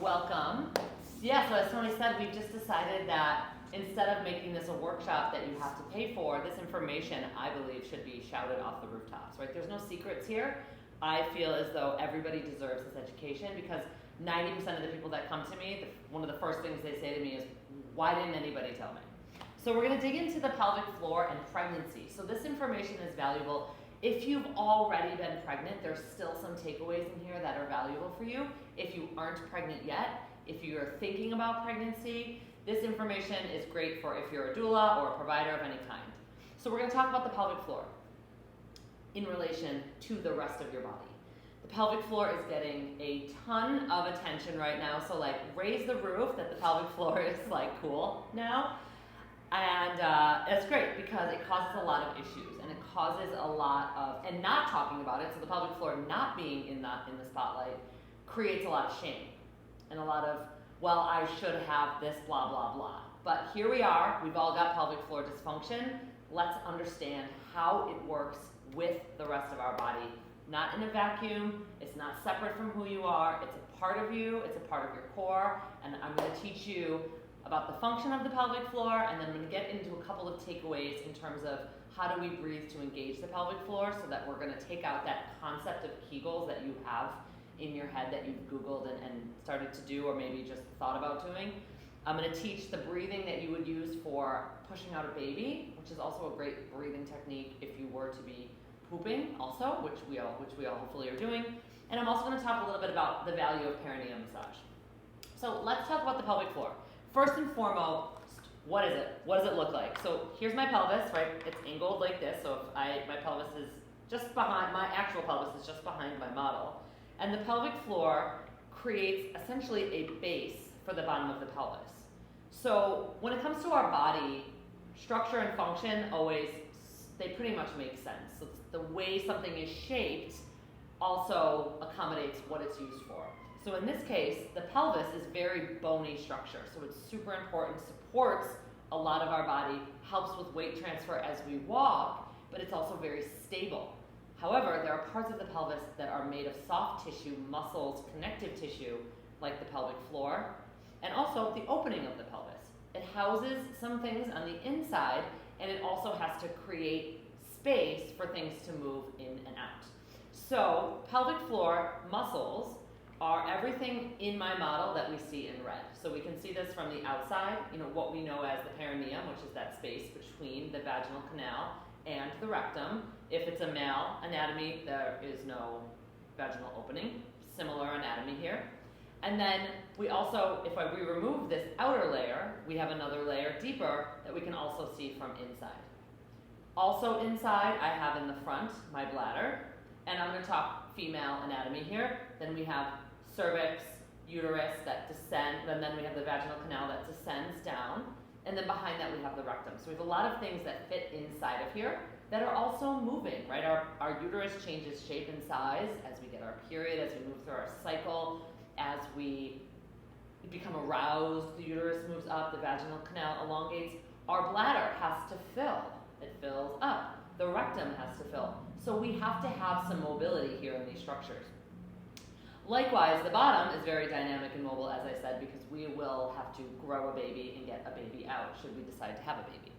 welcome. Yeah, so as Tony said, we've just decided that instead of making this a workshop that you have to pay for, this information, I believe, should be shouted off the rooftops, right? There's no secrets here. I feel as though everybody deserves this education because 90% of the people that come to me, one of the first things they say to me is, why didn't anybody tell me? So we're gonna dig into the pelvic floor and pregnancy. So this information is valuable. If you've already been pregnant, there's still some takeaways in here that are valuable for you. If you aren't pregnant yet, if you're thinking about pregnancy, this information is great for if you're a doula or a provider of any kind. So we're gonna talk about the pelvic floor in relation to the rest of your body. The pelvic floor is getting a ton of attention right now, so like raise the roof that the pelvic floor is like cool now. And it's great because it causes a lot of issues and it causes a lot of, and not talking about it, so the pelvic floor not being in the spotlight creates a lot of shame and a lot of, well, I should have this, blah, blah, blah. But here we are, we've all got pelvic floor dysfunction. Let's understand how it works with the rest of our body. Not in a vacuum, it's not separate from who you are, it's a part of you, it's a part of your core, and I'm gonna teach you about the function of the pelvic floor, and then I'm gonna get into a couple of takeaways in terms of how do we breathe to engage the pelvic floor so that we're gonna take out that concept of Kegels that you have in your head that you've Googled and started to do or maybe just thought about doing. I'm gonna teach the breathing that you would use for pushing out a baby, which is also a great breathing technique if you were to be pooping also, which we all hopefully are doing. And I'm also gonna talk a little bit about the value of perineum massage. So let's talk about the pelvic floor. First and foremost, what is it? What does it look like? So here's my pelvis, right? It's angled like this, so if my pelvis is just behind, my actual pelvis is just behind my model. And the pelvic floor creates essentially a base for the bottom of the pelvis. So when it comes to our body, structure and function they pretty much make sense. So the way something is shaped also accommodates what it's used for. So in this case, the pelvis is very bony structure, so it's super important, supports a lot of our body, helps with weight transfer as we walk, but it's also very stable. However, there are parts of the pelvis that are made of soft tissue, muscles, connective tissue, like the pelvic floor, and also the opening of the pelvis. It houses some things on the inside, and it also has to create space for things to move in and out. So pelvic floor muscles are everything in my model that we see in red. So we can see this from the outside, what we know as the perineum, which is that space between the vaginal canal and the rectum. If it's a male anatomy, there is no vaginal opening. Similar anatomy here. And then we also, if we remove this outer layer, we have another layer deeper that we can also see from inside. Also inside, I have in the front my bladder, and I'm going to talk female anatomy here. Then we have cervix, uterus that descend, and then we have the vaginal canal that descends down, and then behind that we have the rectum. So we have a lot of things that fit inside of here that are also moving, right? Our uterus changes shape and size as we get our period, as we move through our cycle, as we become aroused, the uterus moves up, the vaginal canal elongates. Our bladder has to fill. It fills up. The rectum has to fill. So we have to have some mobility here in these structures. Likewise, the bottom is very dynamic and mobile, as I said, because we will have to grow a baby and get a baby out should we decide to have a baby.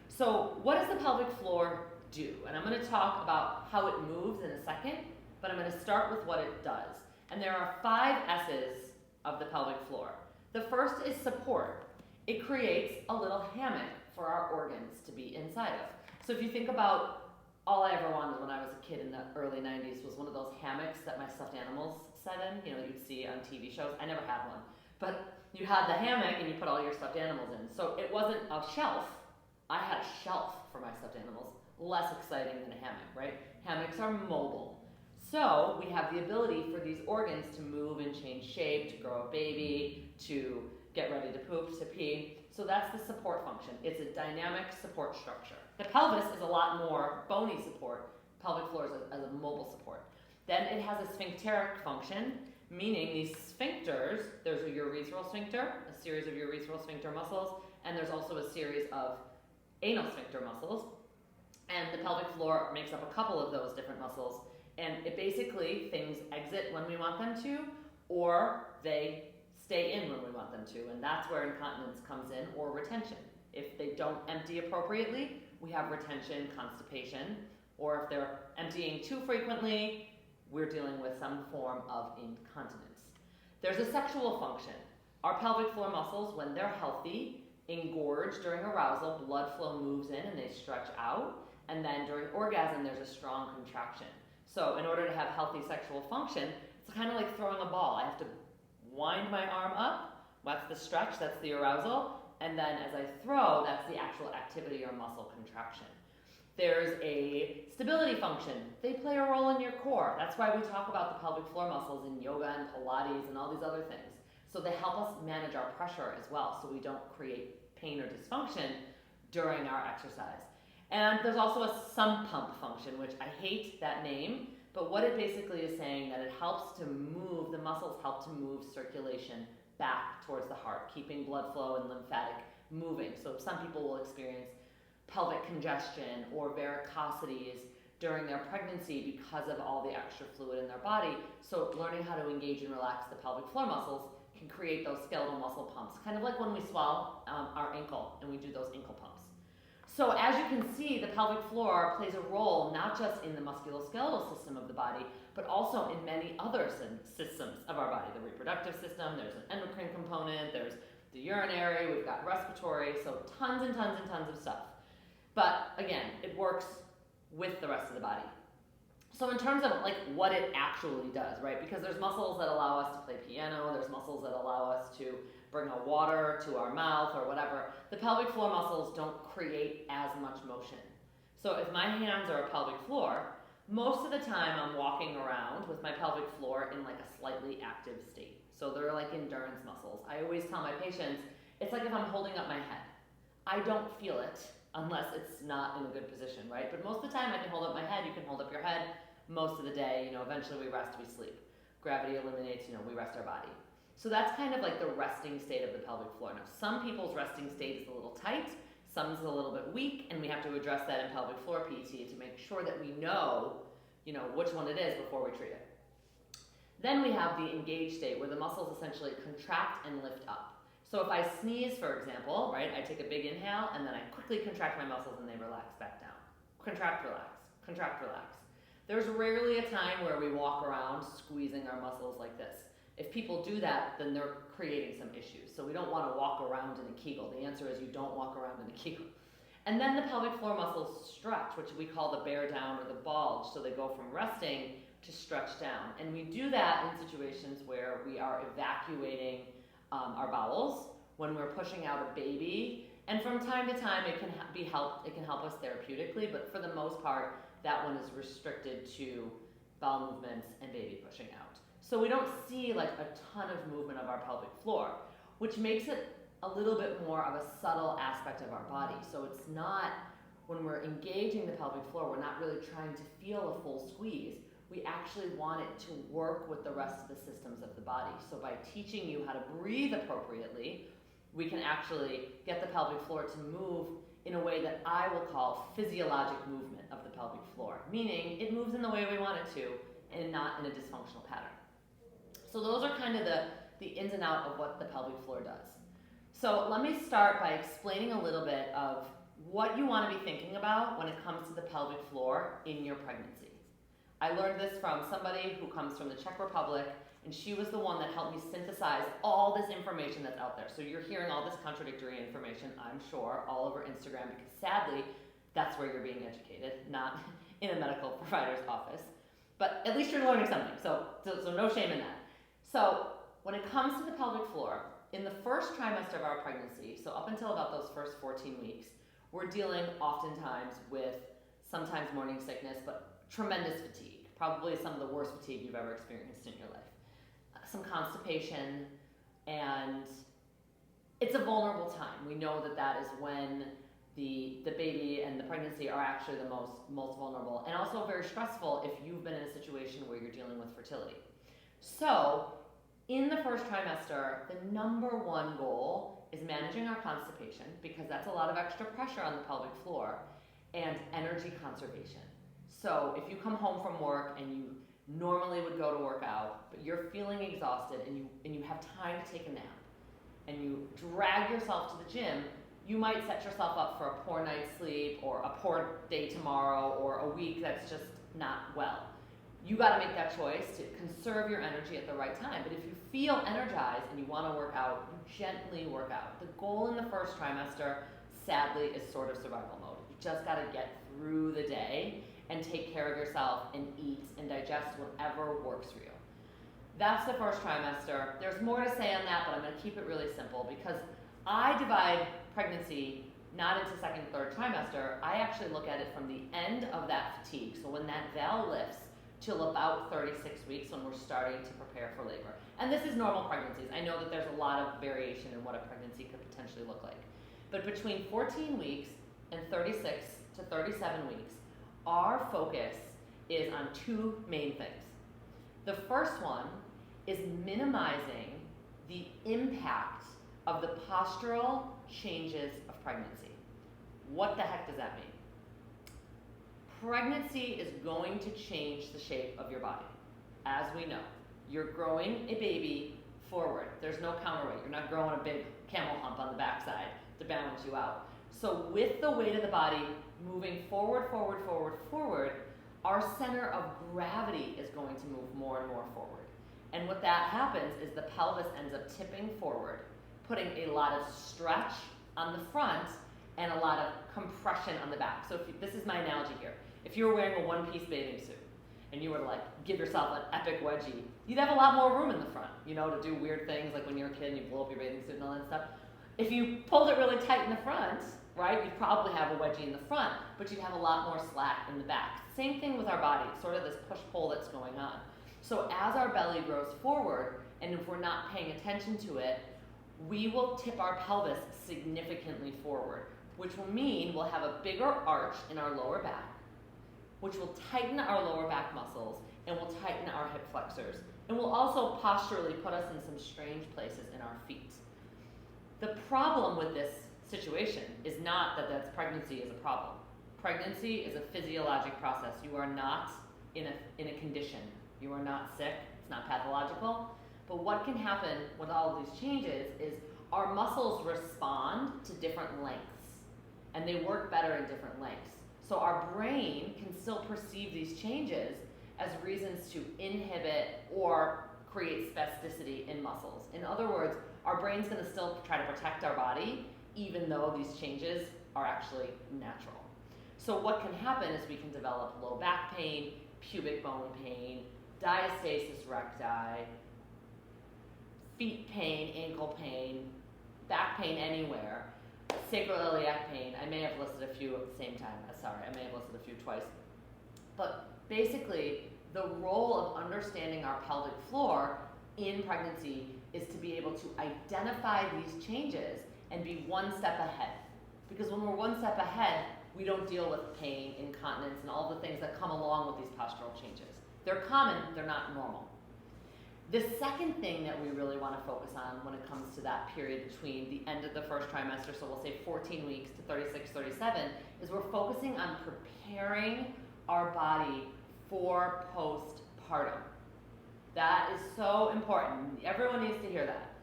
So what does the pelvic floor do? And I'm going to talk about how it moves in a second, but I'm going to start with what it does. And there are 5 S's of the pelvic floor. The first is support. It creates a little hammock for our organs to be inside of. So if you think about, all I ever wanted when I was a kid in the early 90s was one of those hammocks that my stuffed animals sat in, you'd see on TV shows. I never had one. But you had the hammock and you put all your stuffed animals in. So it wasn't a shelf. I had a shelf for my stuffed animals. Less exciting than a hammock, right? Hammocks are mobile. So we have the ability for these organs to move and change shape, to grow a baby, to get ready to poop, to pee. So that's the support function. It's a dynamic support structure. The pelvis is a lot more bony support. Pelvic floor is a mobile support. Then it has a sphincteric function, meaning these sphincters, there's a urethral sphincter, a series of urethral sphincter muscles, and there's also a series of anal sphincter muscles. And the pelvic floor makes up a couple of those different muscles. And it basically, things exit when we want them to, or they stay in when we want them to, and that's where incontinence comes in, or retention. If they don't empty appropriately, we have retention, constipation, or if they're emptying too frequently, we're dealing with some form of incontinence. There's a sexual function. Our pelvic floor muscles, when they're healthy, engorge during arousal, blood flow moves in and they stretch out, and then during orgasm there's a strong contraction. So in order to have healthy sexual function, it's kind of like throwing a ball. I have to wind my arm up, that's the stretch, that's the arousal, and then as I throw, that's the actual activity or muscle contraction. There's a stability function. They play a role in your core. That's why we talk about the pelvic floor muscles in yoga and Pilates and all these other things. So they help us manage our pressure as well, so we don't create pain or dysfunction during our exercise. And there's also a sump pump function, which I hate that name, but what it basically is saying that it helps to move, the muscles help to move circulation back towards the heart, keeping blood flow and lymphatic moving. So some people will experience pelvic congestion or varicosities during their pregnancy because of all the extra fluid in their body. So learning how to engage and relax the pelvic floor muscles can create those skeletal muscle pumps, kind of like when we swell our ankle and we do those ankle pumps. So as you can see, the pelvic floor plays a role not just in the musculoskeletal system of the body, but also in many other systems of our body. The reproductive system, there's an endocrine component, there's the urinary, we've got respiratory, so tons and tons and tons of stuff. But again, it works with the rest of the body. So in terms of like what it actually does, right? Because there's muscles that allow us to play piano, there's muscles that allow us to bring a water to our mouth or whatever. The pelvic floor muscles don't create as much motion. So if my hands are a pelvic floor, most of the time I'm walking around with my pelvic floor in like a slightly active state. So they're like endurance muscles. I always tell my patients, it's like if I'm holding up my head. I don't feel it unless it's not in a good position, right? But most of the time I can hold up my head, you can hold up your head. Most of the day, eventually we rest, we sleep. Gravity eliminates, we rest our body. So that's kind of like the resting state of the pelvic floor. Now, some people's resting state is a little tight, some's a little bit weak, and we have to address that in pelvic floor PT to make sure that we know, which one it is before we treat it. Then we have the engaged state where the muscles essentially contract and lift up. So if I sneeze, for example, right, I take a big inhale and then I quickly contract my muscles and they relax back down. Contract, relax, contract, relax. There's rarely a time where we walk around squeezing our muscles like this. If people do that, then they're creating some issues. So we don't want to walk around in a Kegel. The answer is you don't walk around in a Kegel. And then the pelvic floor muscles stretch, which we call the bear down or the bulge. So they go from resting to stretch down. And we do that in situations where we are evacuating our bowels, when we're pushing out a baby. And from time to time, it can help us therapeutically, but for the most part, that one is restricted to bowel movements and baby pushing out. So we don't see like a ton of movement of our pelvic floor, which makes it a little bit more of a subtle aspect of our body. So it's not, when we're engaging the pelvic floor, we're not really trying to feel a full squeeze. We actually want it to work with the rest of the systems of the body. So by teaching you how to breathe appropriately, we can actually get the pelvic floor to move in a way that I will call physiologic movement of the pelvic floor, meaning it moves in the way we want it to and not in a dysfunctional pattern. So those are kind of the ins and outs of what the pelvic floor does. So let me start by explaining a little bit of what you want to be thinking about when it comes to the pelvic floor in your pregnancy. I learned this from somebody who comes from the Czech Republic, and she was the one that helped me synthesize all this information that's out there. So you're hearing all this contradictory information, I'm sure, all over Instagram, because sadly, that's where you're being educated, not in a medical provider's office. But at least you're learning something, so no shame in that. So when it comes to the pelvic floor, in the first trimester of our pregnancy, so up until about those first 14 weeks, we're dealing oftentimes with sometimes morning sickness, but tremendous fatigue, probably some of the worst fatigue you've ever experienced in your life. Some constipation, and it's a vulnerable time. We know that is when the baby and the pregnancy are actually the most vulnerable, and also very stressful if you've been in a situation where you're dealing with fertility. So in the first trimester, the number one goal is managing our constipation, because that's a lot of extra pressure on the pelvic floor, and energy conservation. So if you come home from work and normally would go to work out, but you're feeling exhausted and you have time to take a nap, and you drag yourself to the gym, you might set yourself up for a poor night's sleep or a poor day tomorrow or a week that's just not well. You got to make that choice to conserve your energy at the right time. But if you feel energized and you want to work out, you gently work out. The goal in the first trimester, sadly, is sort of survival mode. You just got to get through the day and take care of yourself and eat and digest whatever works for you. That's the first trimester. There's more to say on that, but I'm going to keep it really simple because I divide pregnancy not into second and third trimester. I actually look at it from the end of that fatigue. So when that veil lifts till about 36 weeks when we're starting to prepare for labor. And this is normal pregnancies. I know that there's a lot of variation in what a pregnancy could potentially look like. But between 14 weeks and 36 to 37 weeks, our focus is on two main things. The first one is minimizing the impact of the postural changes of pregnancy. What the heck does that mean? Pregnancy is going to change the shape of your body. As we know, you're growing a baby forward. There's no counterweight. You're not growing a big camel hump on the backside to balance you out. So with the weight of the body moving forward, forward, forward, forward, our center of gravity is going to move more and more forward. And what that happens is the pelvis ends up tipping forward, putting a lot of stretch on the front and a lot of compression on the back. So this is my analogy here. If you were wearing a one-piece bathing suit and you were to give yourself an epic wedgie, you'd have a lot more room in the front, to do weird things like when you're a kid and you blow up your bathing suit and all that stuff. If you pulled it really tight in the front, right, you'd probably have a wedgie in the front, but you'd have a lot more slack in the back. Same thing with our body, sort of this push-pull that's going on. So as our belly grows forward, and if we're not paying attention to it, we will tip our pelvis significantly forward, which will mean we'll have a bigger arch in our lower back, which will tighten our lower back muscles and will tighten our hip flexors, and will also posturally put us in some strange places in our feet. The problem with this situation is not that pregnancy is a problem. Pregnancy is a physiologic process. You are not in a condition. You are not sick. It's not pathological. But what can happen with all of these changes is our muscles respond to different lengths, and they work better in different lengths. So our brain can still perceive these changes as reasons to inhibit or create spasticity in muscles. In other words, our brain's going to still try to protect our body even though these changes are actually natural. So what can happen is we can develop low back pain, pubic bone pain, diastasis recti, feet pain, ankle pain, back pain anywhere, sacroiliac pain. I may have listed a few at the same time. Sorry, I may have listed a few twice. But basically, the role of understanding our pelvic floor in pregnancy is to be able to identify these changes and be one step ahead. Because when we're one step ahead, we don't deal with pain, incontinence, and all the things that come along with these postural changes. They're common, they're not normal. The second thing that we really want to focus on when it comes to that period between the end of the first trimester, so we'll say 14 weeks to 36, 37, is we're focusing on preparing our body for postpartum. That is so important. Everyone needs to hear that.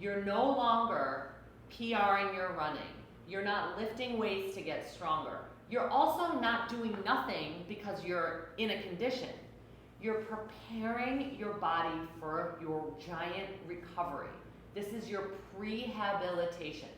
You're no longer PRing your running. You're not lifting weights to get stronger. You're also not doing nothing because you're in a condition. You're preparing your body for your giant recovery. This is your prehabilitation.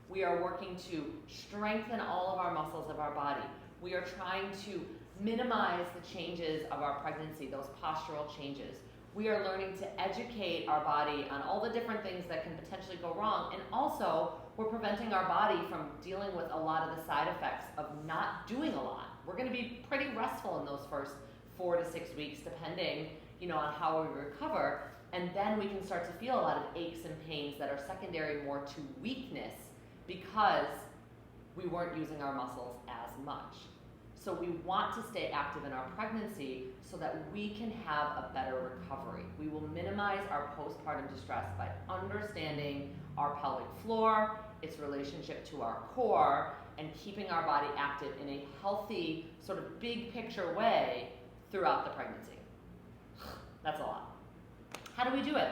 We are working to strengthen all of our muscles of our body. We are trying to minimize the changes of our pregnancy, those postural changes. We are learning to educate our body on all the different things that can potentially go wrong, and also we're preventing our body from dealing with a lot of the side effects of not doing a lot. We're going to be pretty restful in those first 4 to 6 weeks, depending, on how we recover, and then we can start to feel a lot of aches and pains that are secondary more to weakness because we weren't using our muscles as much. So we want to stay active in our pregnancy so that we can have a better recovery. We will minimize our postpartum distress by understanding our pelvic floor, its relationship to our core, and keeping our body active in a healthy, sort of big picture way throughout the pregnancy. That's a lot. How do we do it?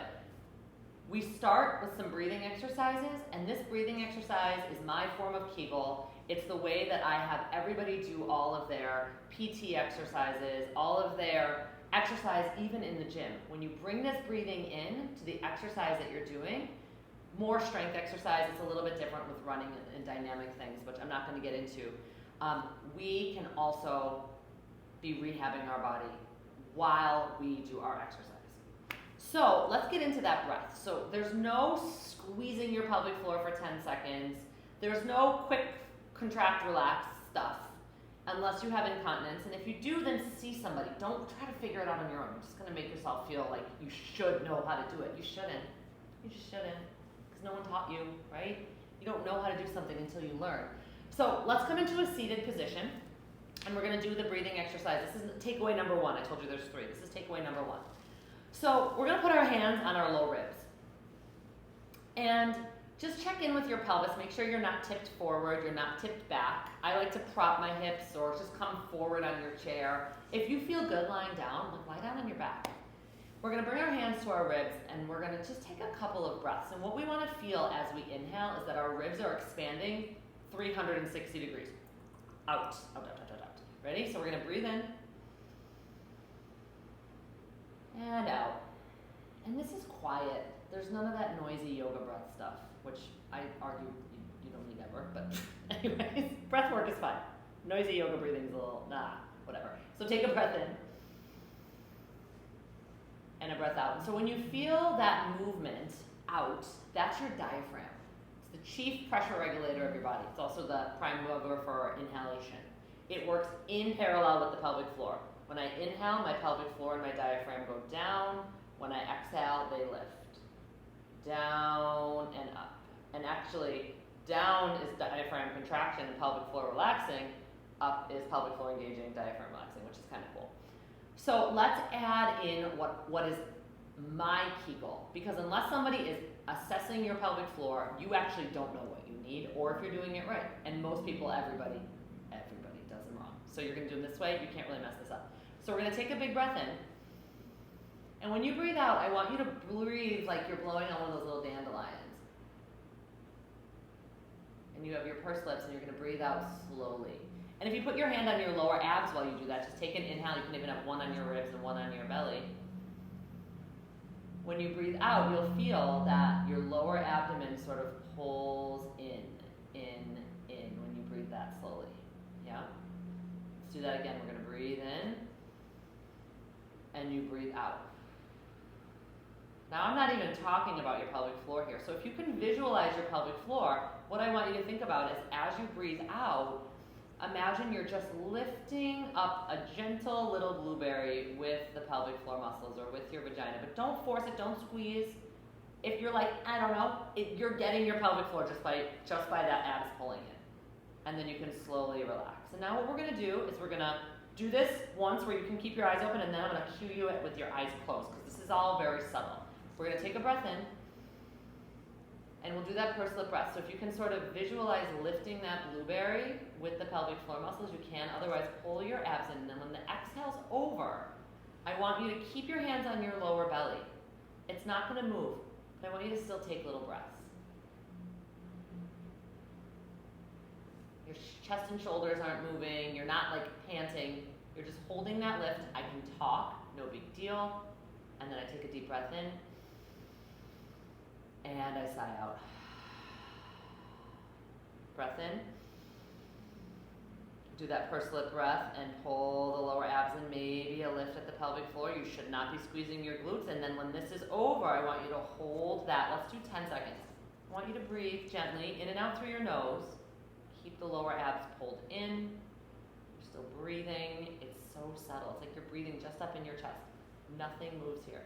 We start with some breathing exercises, and this breathing exercise is my form of Kegel. It's the way that I have everybody do all of their PT exercises, all of their exercise, even in the gym. When you bring this breathing in to the exercise that you're doing, more strength exercise, it's a little bit different with running and dynamic things, which I'm not going to get into. We can also be rehabbing our body while we do our exercise. So let's get into that breath. So there's no squeezing your pelvic floor for 10 seconds. There's no quick contract, relax stuff unless you have incontinence. And if you do, then see somebody. Don't try to figure it out on your own. You're just going to make yourself feel like you should know how to do it. You shouldn't. You just shouldn't, because no one taught you, right? You don't know how to do something until you learn. So let's come into a seated position, and we're going to do the breathing exercise. This is takeaway number 1. I told you there's 3. This is takeaway number 1. So we're going to put our hands on our low ribs. And just check in with your pelvis. Make sure you're not tipped forward, you're not tipped back. I like to prop my hips or just come forward on your chair. If you feel good lying down, lie down on your back. We're going to bring our hands to our ribs, and we're going to just take a couple of breaths. And what we want to feel as we inhale is that our ribs are expanding 360 degrees. Out, out, out, out, out, out. Ready? So we're going to breathe in. And out. And this is quiet. There's none of that noisy yoga breath stuff, which I argue you don't need ever, but anyways, breath work is fine. Noisy yoga breathing is a little, whatever. So take a breath in and a breath out. And so when you feel that movement out, that's your diaphragm. It's the chief pressure regulator of your body. It's also the prime mover for inhalation. It works in parallel with the pelvic floor. When I inhale, my pelvic floor and my diaphragm go down. When I exhale, they lift. Down and up. And actually, down is diaphragm contraction and pelvic floor relaxing. Up is pelvic floor engaging, diaphragm relaxing, which is kind of cool. So let's add in what is my Kegel. Because unless somebody is assessing your pelvic floor, you actually don't know what you need, or if you're doing it right. And most people, everybody does them wrong. So you're going to do them this way, you can't really mess this up. So we're going to take a big breath in. And when you breathe out, I want you to breathe like you're blowing on one of those little dandelions. And you have your pursed lips, and you're going to breathe out slowly. And if you put your hand on your lower abs while you do that, just take an inhale. You can even have one on your ribs and one on your belly. When you breathe out, you'll feel that your lower abdomen sort of pulls in, when you breathe that slowly. Yeah? Let's do that again. We're going to breathe in, and you breathe out. Now, I'm not even talking about your pelvic floor here. So if you can visualize your pelvic floor, what I want you to think about is as you breathe out, imagine you're just lifting up a gentle little blueberry with the pelvic floor muscles or with your vagina. But don't force it, don't squeeze. If you're like, I don't know, you're getting your pelvic floor just by that abs pulling in. And then you can slowly relax. And now what we're going to do is we're going to do this once where you can keep your eyes open, and then I'm going to cue you with your eyes closed, because this is all very subtle. We're going to take a breath in, and we'll do that pursed lip breath. So if you can sort of visualize lifting that blueberry with the pelvic floor muscles, you can. Otherwise, pull your abs in. And then when the exhale's over, I want you to keep your hands on your lower belly. It's not going to move, but I want you to still take little breaths. Your chest and shoulders aren't moving. You're not like panting. You're just holding that lift. I can talk, no big deal. And then I take a deep breath in. And I sigh out. Breath in. Do that pursed lip breath and pull the lower abs in, maybe a lift at the pelvic floor. You should not be squeezing your glutes. And then when this is over, I want you to hold that. Let's do 10 seconds. I want you to breathe gently in and out through your nose. Keep the lower abs pulled in. You're still breathing. It's so subtle. It's like you're breathing just up in your chest. Nothing moves here.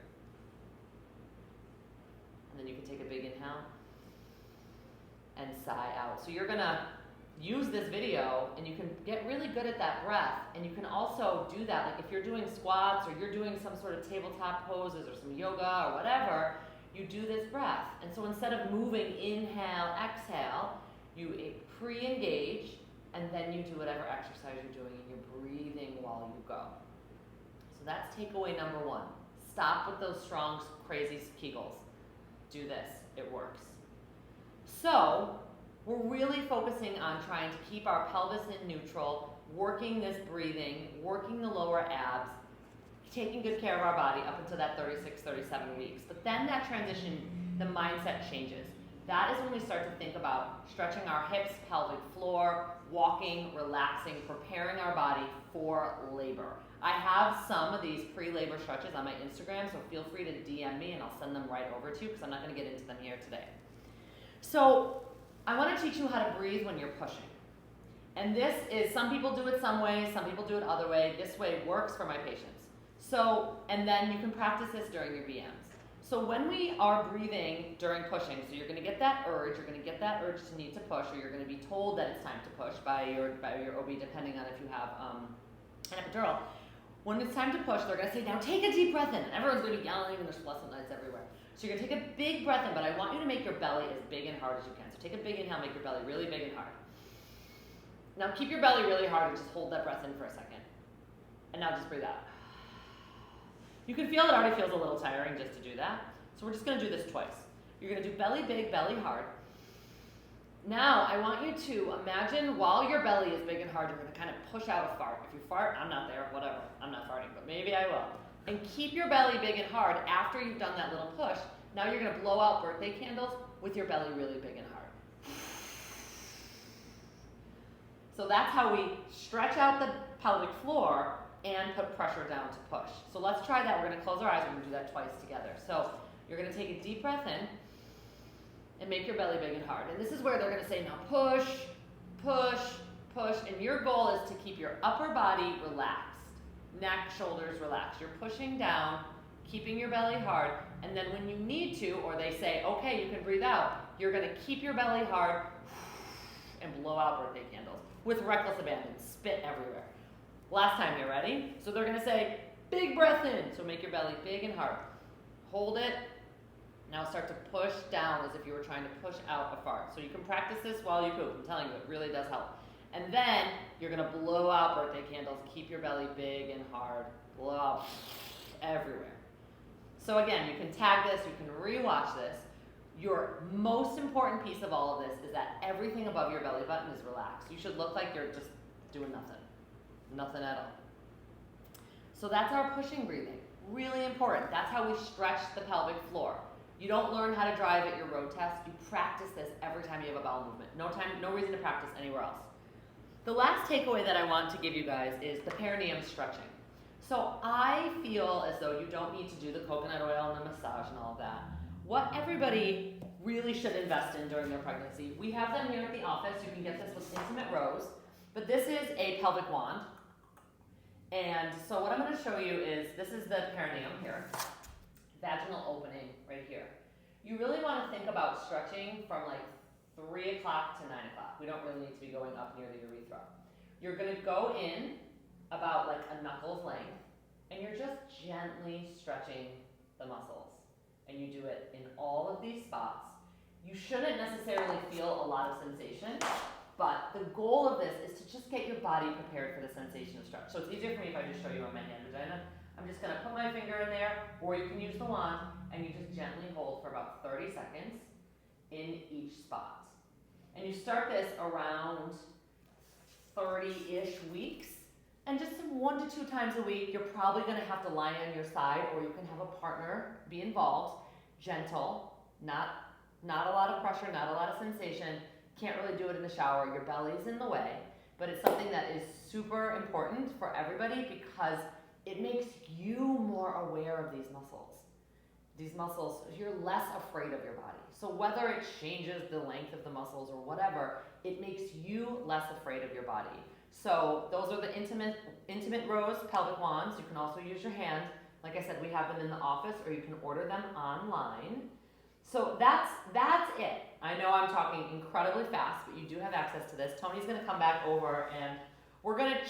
And then you can take a big inhale and sigh out. So you're going to use this video, and you can get really good at that breath. And you can also do that, like if you're doing squats or you're doing some sort of tabletop poses or some yoga or whatever, you do this breath. And so instead of moving inhale, exhale, you pre-engage, and then you do whatever exercise you're doing, and you're breathing while you go. So that's takeaway number 1. Stop with those strong, crazy Kegels. Do this, it works. So, we're really focusing on trying to keep our pelvis in neutral, working this breathing, working the lower abs, taking good care of our body up until that 36, 37 weeks. But then that transition, the mindset changes. That is when we start to think about stretching our hips, pelvic floor, walking, relaxing, preparing our body for labor. I have some of these pre-labor stretches on my Instagram, so feel free to DM me and I'll send them right over to you because I'm not going to get into them here today. So I want to teach you how to breathe when you're pushing. And this is, some people do it some way, some people do it other way. This way works for my patients. So, and then you can practice this during your BMs. So when we are breathing during pushing, so you're going to get that urge, to need to push, or you're going to be told that it's time to push by your OB, depending on if you have an epidural. When it's time to push, they're going to say, now take a deep breath in. And everyone's going to be yelling, and there's fluorescent lights everywhere. So you're going to take a big breath in, but I want you to make your belly as big and hard as you can. So take a big inhale, make your belly really big and hard. Now keep your belly really hard and just hold that breath in for a second. And now just breathe out. You can feel it already feels a little tiring just to do that. So we're just going to do this twice. You're going to do belly big, belly hard. Now I want you to imagine while your belly is big and hard, you're going to kind of push out a fart. If you fart, I'm not there, whatever. I'm not farting, but maybe I will. And keep your belly big and hard after you've done that little push. Now you're going to blow out birthday candles with your belly really big and hard. So that's how we stretch out the pelvic floor and put pressure down to push. So let's try that. We're going to close our eyes. We're going to do that twice together. So you're going to take a deep breath in and make your belly big and hard. And this is where they're going to say, now push, push, push. And your goal is to keep your upper body relaxed. Neck, shoulders relaxed. You're pushing down, keeping your belly hard. And then when you need to, or they say, okay, you can breathe out, you're going to keep your belly hard and blow out birthday candles with reckless abandon. Spit everywhere. Last time, you ready? So they're going to say, big breath in. So make your belly big and hard. Hold it. Now start to push down as if you were trying to push out a fart. So you can practice this while you poop. I'm telling you, it really does help. And then you're going to blow out birthday candles. Keep your belly big and hard. Blow out everywhere. So again, you can tag this. You can rewatch this. Your most important piece of all of this is that everything above your belly button is relaxed. You should look like you're just doing nothing. Nothing at all. So that's our pushing breathing. Really important. That's how we stretch the pelvic floor. You don't learn how to drive at your road test. You practice this every time you have a bowel movement. No reason to practice anywhere else. The last takeaway that I want to give you guys is the perineum stretching. So I feel as though you don't need to do the coconut oil and the massage and all of that. What everybody really should invest in during their pregnancy, we have them here at the office. You can get this with Intimate Rose, but this is a pelvic wand. And so what I'm going to show you is, this is the perineum here, vaginal opening right here. You really want to think about stretching from like 3 o'clock to 9 o'clock. We don't really need to be going up near the urethra. You're going to go in about like a knuckles length, and you're just gently stretching the muscles. And you do it in all of these spots. You shouldn't necessarily feel a lot of sensation, but the goal of this is to just get your body prepared for the sensation of stretch. So it's easier for me if I just show you on my hand vagina. I'm just going to put my finger in there, or you can use the wand, and you just gently hold for about 30 seconds in each spot. And you start this around 30-ish weeks, and just 1 to 2 times a week. You're probably going to have to lie on your side, or you can have a partner be involved. Gentle, not a lot of pressure, not a lot of sensation. Can't really do it in the shower. Your belly's in the way, but it's something that is super important for everybody because it makes you more aware of these muscles. These muscles, you're less afraid of your body. So whether it changes the length of the muscles or whatever, it makes you less afraid of your body. So those are the Intimate Rose pelvic wands. You can also use your hand. Like I said, we have them in the office, or you can order them online. So that's it. I know I'm talking incredibly fast, but you do have access to this. Tony's going to come back over and we're going to